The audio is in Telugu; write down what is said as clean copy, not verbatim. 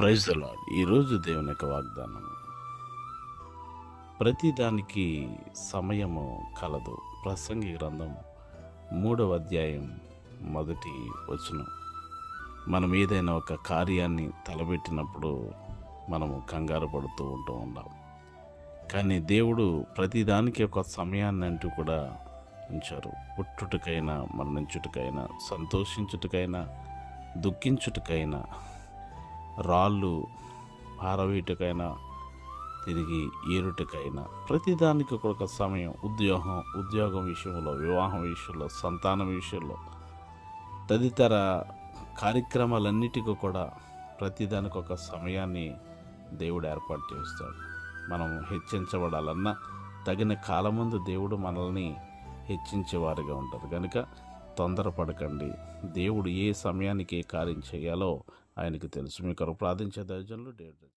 Praise the lord. ఈరోజు దేవుని యొక్క వాగ్దానం, ప్రతిదానికి సమయము కలదు. ప్రసంగి గ్రంథం 3వ అధ్యాయం 1వ వచనం. మనం ఏదైనా ఒక కార్యాన్ని తలబెట్టినప్పుడు మనము కంగారు పడుతూ ఉంటాం. కానీ దేవుడు ప్రతిదానికి ఒక సమయాన్ని అంటూ కూడా ఉంచారు. పుట్టుటకైనా, మరణించుటకైనా, సంతోషించుటకైనా, దుఃఖించుటకైనా, రాళ్ళు పారవేయుటకైనా, తిరిగి ఏరుటకైనా, ప్రతిదానికి ఒక సమయం. ఉద్యోగం విషయంలో, వివాహం విషయంలో, సంతానం విషయంలో, తదితర కార్యక్రమాలన్నిటికీ కూడా ప్రతిదానికి ఒక సమయాన్ని దేవుడు ఏర్పాటు చేస్తాడు. మనం హెచ్చించబడాలన్నా తగిన కాలమందు దేవుడు మనల్ని హెచ్చించేవారిగా ఉంటారు. కనుక తొందరపడకండి. దేవుడు ఏ సమయానికి ఏ కార్యం చేయాలో ఆయనకి తెలుసు. మీ కొరకు ప్రార్థించే దైవజనులు డేవిడ్.